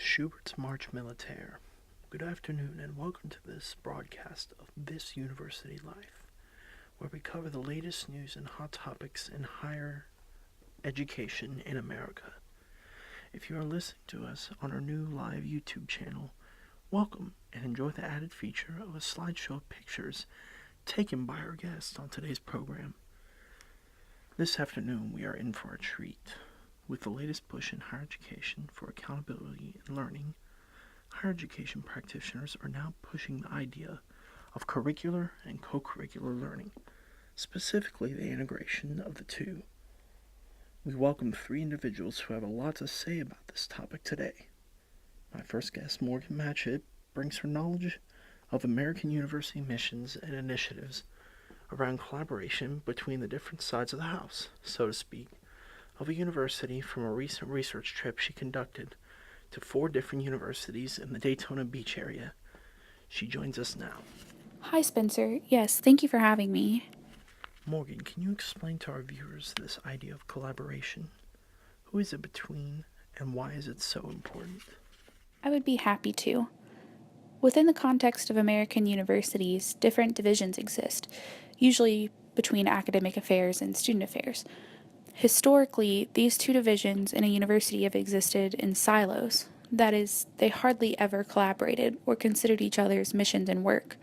Schubert's March Militaire. Good afternoon and welcome to this broadcast of This University Life, where we cover the latest news and hot topics in higher education in America. If you are listening to us on our new live YouTube channel, welcome and enjoy the added feature of a slideshow of pictures taken by our guests on today's program. This afternoon we are in for a treat. With the latest push in higher education for accountability and learning, higher education practitioners are now pushing the idea of curricular and co-curricular learning, specifically the integration of the two. We welcome three individuals who have a lot to say about this topic today. My first guest, Morgan Matchett, brings her knowledge of American university missions and initiatives around collaboration between the different sides of the house, so to speak, of a university from a recent research trip she conducted to 4 different universities in the Daytona Beach area. She joins us now. Hi, Spencer. Yes, thank you for having me. Morgan, can you explain to our viewers this idea of collaboration? Who is it between, and why is it so important? I would be happy to. Within the context of American universities, different divisions exist, usually between academic affairs and student affairs. Historically, these two divisions in a university have existed in silos. That is, they hardly ever collaborated or considered each other's missions and work.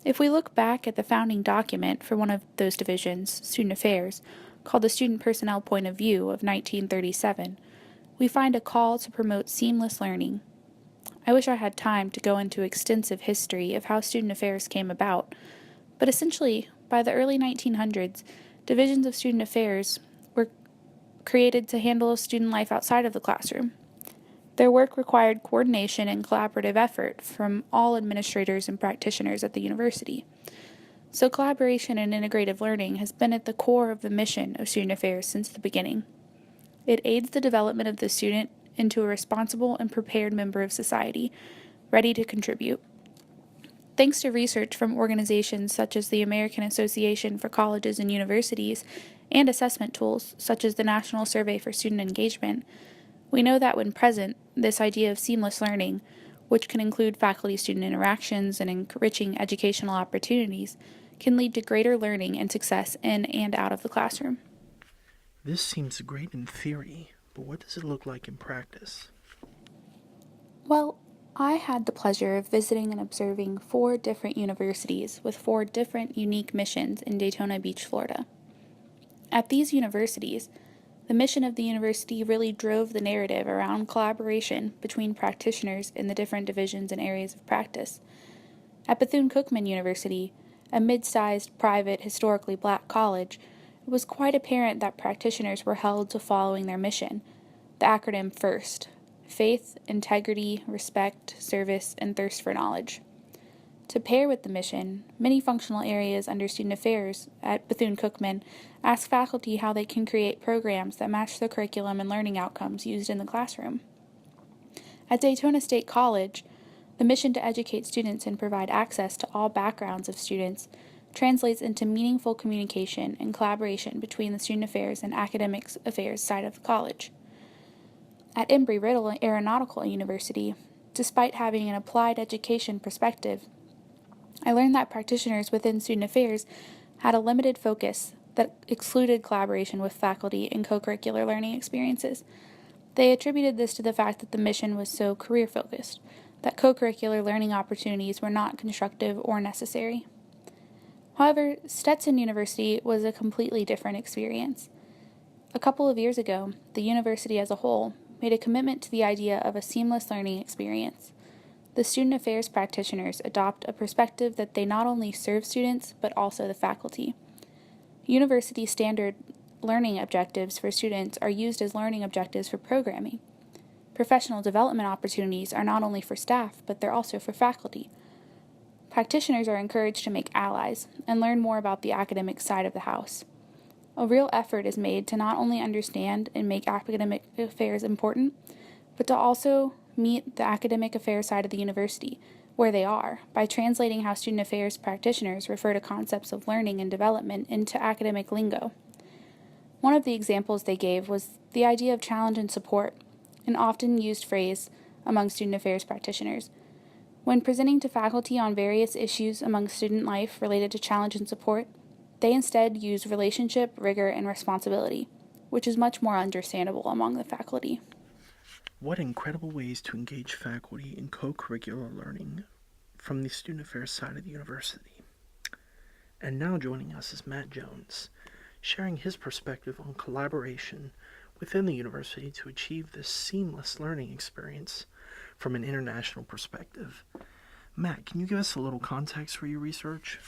If we look back at the founding document for one of those divisions, Student Affairs, called the Student Personnel Point of View of 1937, we find a call to promote seamless learning. I wish I had time to go into extensive history of how student affairs came about, but essentially, by the early 1900s, divisions of student affairs were created to handle student life outside of the classroom. Their work required coordination and collaborative effort from all administrators and practitioners at the university. So collaboration and integrative learning has been at the core of the mission of student affairs since the beginning. It aids the development of the student into a responsible and prepared member of society, ready to contribute. Thanks to research from organizations such as the American Association for Colleges and Universities and assessment tools such as the National Survey for Student Engagement, we know that when present, this idea of seamless learning, which can include faculty-student interactions and enriching educational opportunities, can lead to greater learning and success in and out of the classroom. This seems great in theory, but what does it look like in practice? Well, I had the pleasure of visiting and observing 4 different universities with 4 different unique missions in Daytona Beach, Florida. At these universities, the mission of the university really drove the narrative around collaboration between practitioners in the different divisions and areas of practice. At Bethune-Cookman University, a mid-sized, private, historically black college, it was quite apparent that practitioners were held to following their mission, the acronym FIRST: faith, integrity, respect, service, and thirst for knowledge. To pair with the mission, many functional areas under student affairs at Bethune-Cookman ask faculty how they can create programs that match the curriculum and learning outcomes used in the classroom. At Daytona State College, the mission to educate students and provide access to all backgrounds of students translates into meaningful communication and collaboration between the student affairs and academic affairs side of the college. At Embry-Riddle Aeronautical University, despite having an applied education perspective, I learned that practitioners within student affairs had a limited focus that excluded collaboration with faculty and co-curricular learning experiences. They attributed this to the fact that the mission was so career-focused, that co-curricular learning opportunities were not constructive or necessary. However, Stetson University was a completely different experience. A couple of years ago, the university as a whole made a commitment to the idea of a seamless learning experience. The student affairs practitioners adopt a perspective that they not only serve students, but also the faculty. University standard learning objectives for students are used as learning objectives for programming. Professional development opportunities are not only for staff, but they're also for faculty. Practitioners are encouraged to make allies and learn more about the academic side of the house. A real effort is made to not only understand and make academic affairs important, but to also meet the academic affairs side of the university, where they are, by translating how student affairs practitioners refer to concepts of learning and development into academic lingo. One of the examples they gave was the idea of challenge and support, an often used phrase among student affairs practitioners. When presenting to faculty on various issues among student life related to challenge and support, they instead use relationship, rigor, and responsibility, which is much more understandable among the faculty. What incredible ways to engage faculty in co-curricular learning from the student affairs side of the university. And now joining us is Matt Jones, sharing his perspective on collaboration within the university to achieve this seamless learning experience from an international perspective. Matt, can you give us a little context for your research?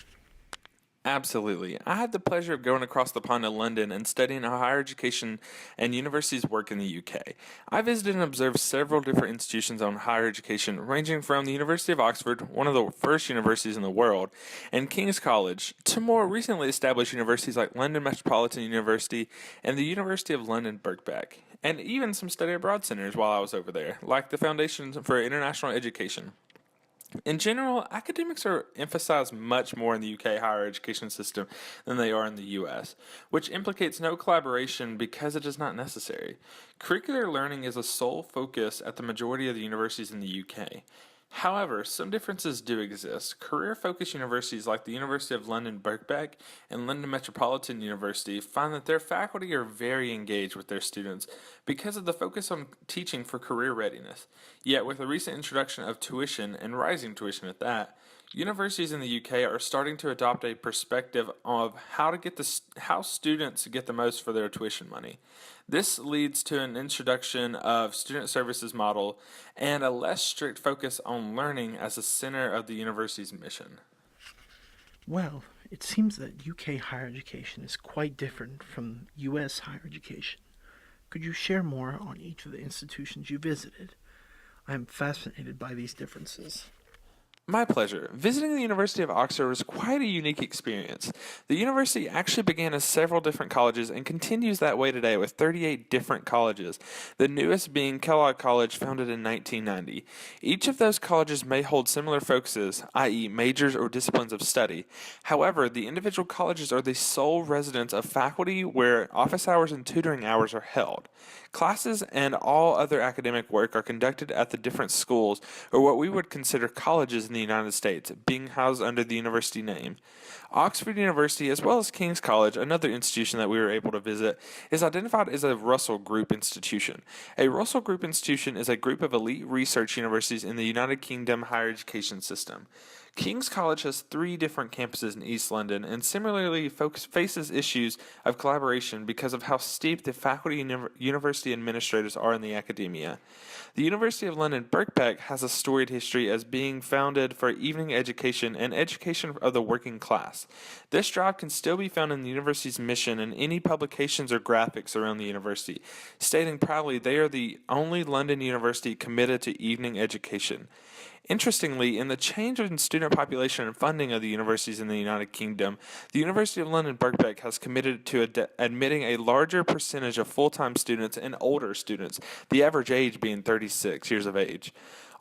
Absolutely. I had the pleasure of going across the pond to London and studying how higher education and universities work in the UK. I visited and observed several different institutions on higher education, ranging from the University of Oxford, one of the first universities in the world, and King's College, to more recently established universities like London Metropolitan University and the University of London Birkbeck, and even some study abroad centers while I was over there, like the Foundation for International Education. In general, academics are emphasized much more in the UK higher education system than they are in the US, which implicates no collaboration because it is not necessary. Curricular learning is a sole focus at the majority of the universities in the UK. However, some differences do exist. Career-focused universities like the University of London Birkbeck and London Metropolitan University find that their faculty are very engaged with their students because of the focus on teaching for career readiness. Yet, with the recent introduction of tuition, and rising tuition at that, universities in the UK are starting to adopt a perspective of how students get the most for their tuition money. This leads to an introduction of student services model and a less strict focus on learning as the center of the university's mission. Well, it seems that UK higher education is quite different from US higher education. Could you share more on each of the institutions you visited? I am fascinated by these differences. My pleasure. Visiting the University of Oxford was quite a unique experience. The university actually began as several different colleges and continues that way today with 38 different colleges, the newest being Kellogg College, founded in 1990. Each of those colleges may hold similar focuses, i.e. majors or disciplines of study. However, the individual colleges are the sole residence of faculty where office hours and tutoring hours are held. Classes and all other academic work are conducted at the different schools, or what we would consider colleges in the United States, being housed under the university name. Oxford University, as well as King's College, another institution that we were able to visit, is identified as a Russell Group institution. A Russell Group institution is a group of elite research universities in the United Kingdom higher education system. King's College has 3 different campuses in East London and similarly faces issues of collaboration because of how steep the faculty and university administrators are in the academia. The University of London Birkbeck has a storied history as being founded for evening education and education of the working class. This drive can still be found in the university's mission in any publications or graphics around the university, stating proudly they are the only London university committed to evening education. Interestingly, in the change in student population and funding of the universities in the United Kingdom, the University of London Birkbeck has committed to admitting a larger percentage of full-time students and older students, the average age being 36 years of age.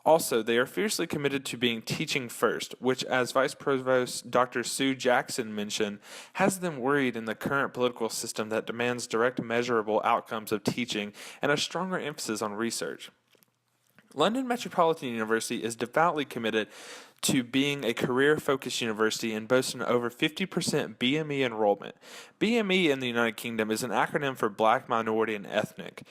Also, they are fiercely committed to being teaching first, which, as Vice Provost Dr. Sue Jackson mentioned, has them worried in the current political system that demands direct measurable outcomes of teaching and a stronger emphasis on research. London Metropolitan University is devoutly committed to being a career-focused university and boasts an over 50% BME enrollment. BME in the United Kingdom is an acronym for Black, Minority, and Ethnic.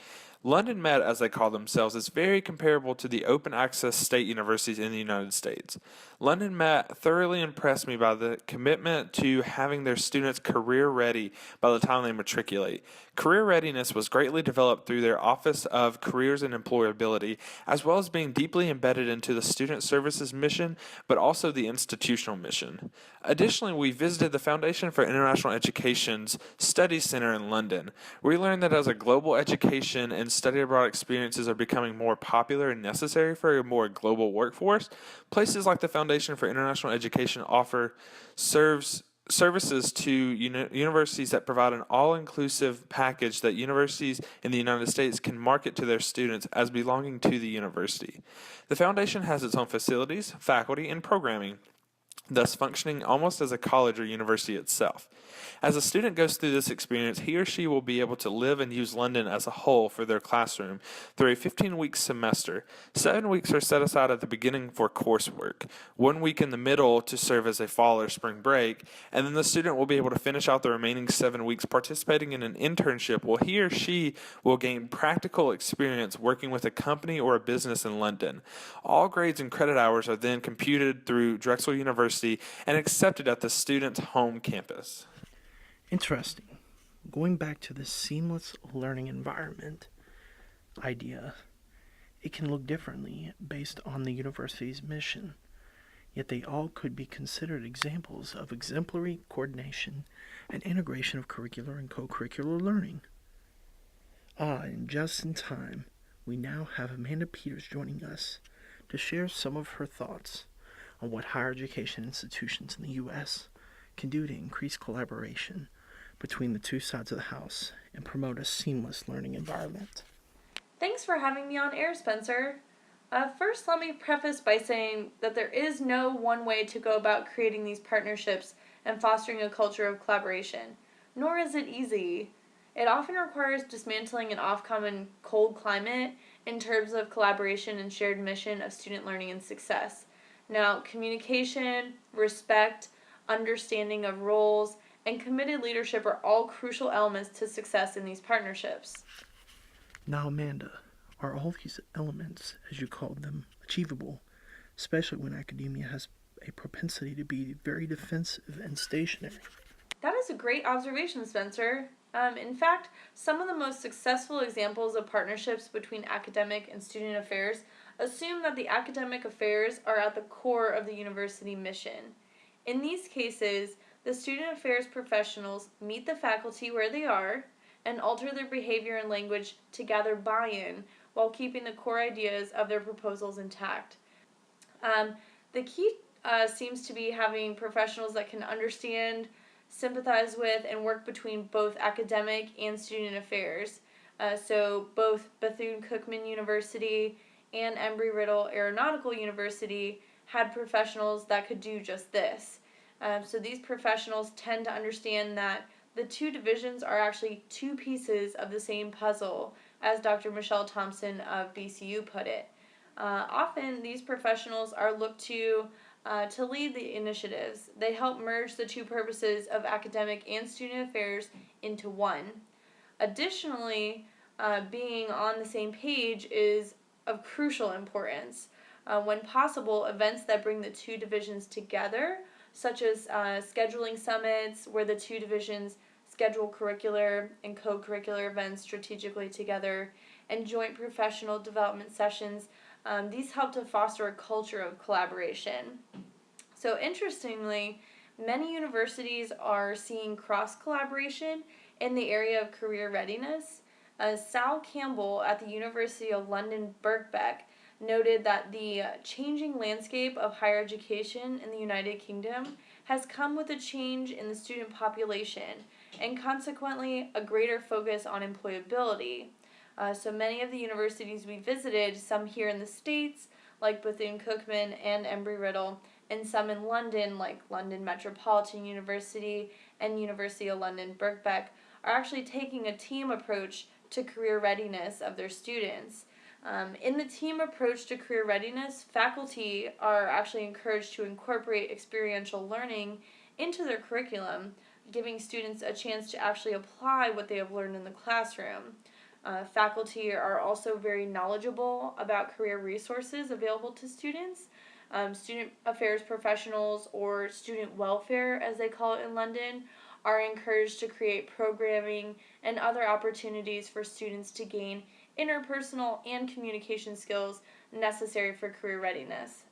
London Met, as they call themselves, is very comparable to the open access state universities in the United States. London Met thoroughly impressed me by the commitment to having their students career ready by the time they matriculate. Career readiness was greatly developed through their Office of Careers and Employability, as well as being deeply embedded into the student services mission, but also the institutional mission. Additionally, we visited the Foundation for International Education's Study Center in London. We learned that as a global education and study abroad experiences are becoming more popular and necessary for a more global workforce, places like the Foundation for International Education offer services to universities that provide an all-inclusive package that universities in the United States can market to their students as belonging to the university. The foundation has its own facilities, faculty, and programming. thus functioning almost as a college or university itself. As a student goes through this experience, he or she will be able to live and use London as a whole for their classroom through a 15-week semester. 7 weeks are set aside at the beginning for coursework, 1 week in the middle to serve as a fall or spring break, and then the student will be able to finish out the remaining 7 weeks participating in an internship where he or she will gain practical experience working with a company or a business in London. All grades and credit hours are then computed through Drexel University and accepted at the student's home campus. Interesting. Going back to the seamless learning environment idea, it can look differently based on the university's mission, yet they all could be considered examples of exemplary coordination and integration of curricular and co-curricular learning. And just in time, we now have Amanda Peters joining us to share some of her thoughts on what higher education institutions in the U.S. can do to increase collaboration between the two sides of the house and promote a seamless learning environment. Thanks for having me on air, Spencer. First, let me preface by saying that there is no one way to go about creating these partnerships and fostering a culture of collaboration, nor is it easy. It often requires dismantling an off-common cold climate in terms of collaboration and shared mission of student learning and success. Now, communication, respect, understanding of roles, and committed leadership are all crucial elements to success in these partnerships. Now, Amanda, are all these elements, as you called them, achievable, especially when academia has a propensity to be very defensive and stationary? That is a great observation, Spencer. In fact, some of the most successful examples of partnerships between academic and student affairs assume that the academic affairs are at the core of the university mission. In these cases, the student affairs professionals meet the faculty where they are and alter their behavior and language to gather buy-in while keeping the core ideas of their proposals intact. The key seems to be having professionals that can understand, sympathize with, and work between both academic and student affairs. So both Bethune-Cookman University and Embry-Riddle Aeronautical University had professionals that could do just this. So these professionals tend to understand that the two divisions are actually two pieces of the same puzzle, as Dr. Michelle Thompson of BCU put it. Often these professionals are looked to lead the initiatives. They help merge the two purposes of academic and student affairs into one. Additionally, being on the same page is of crucial importance. When possible, events that bring the two divisions together, such as scheduling summits where the two divisions schedule curricular and co-curricular events strategically together, and joint professional development sessions, these help to foster a culture of collaboration. So interestingly, many universities are seeing cross-collaboration in the area of career readiness. Sal Campbell at the University of London Birkbeck noted that the changing landscape of higher education in the United Kingdom has come with a change in the student population and consequently a greater focus on employability. So many of the universities we visited, some here in the States like Bethune-Cookman and Embry-Riddle, and some in London like London Metropolitan University and University of London Birkbeck, are actually taking a team approach to career readiness of their students. In the team approach to career readiness, faculty are actually encouraged to incorporate experiential learning into their curriculum, giving students a chance to actually apply what they have learned in the classroom. Faculty are also very knowledgeable about career resources available to students. Student affairs professionals, or student welfare as they call it in London, are encouraged to create programming and other opportunities for students to gain interpersonal and communication skills necessary for career readiness.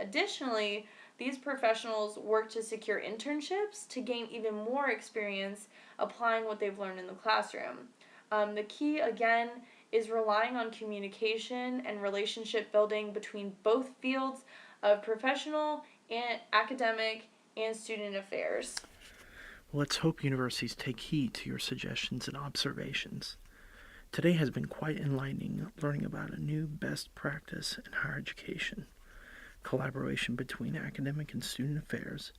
Additionally, these professionals work to secure internships to gain even more experience applying what they've learned in the classroom. The key, again, is relying on communication and relationship building between both fields of professional and academic and student affairs. Let's hope universities take heed to your suggestions and observations. Today has been quite enlightening learning about a new best practice in higher education. collaboration between academic and student affairs,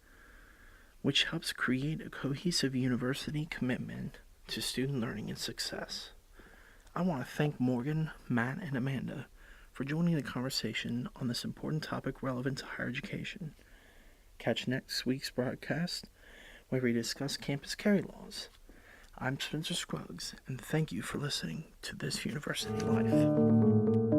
which helps create a cohesive university commitment to student learning and success. I want to thank Morgan, Matt, and Amanda for joining the conversation on this important topic relevant to higher education. Catch next week's broadcast where we discuss campus carry laws. I'm Spencer Scruggs, and thank you for listening to This University Life.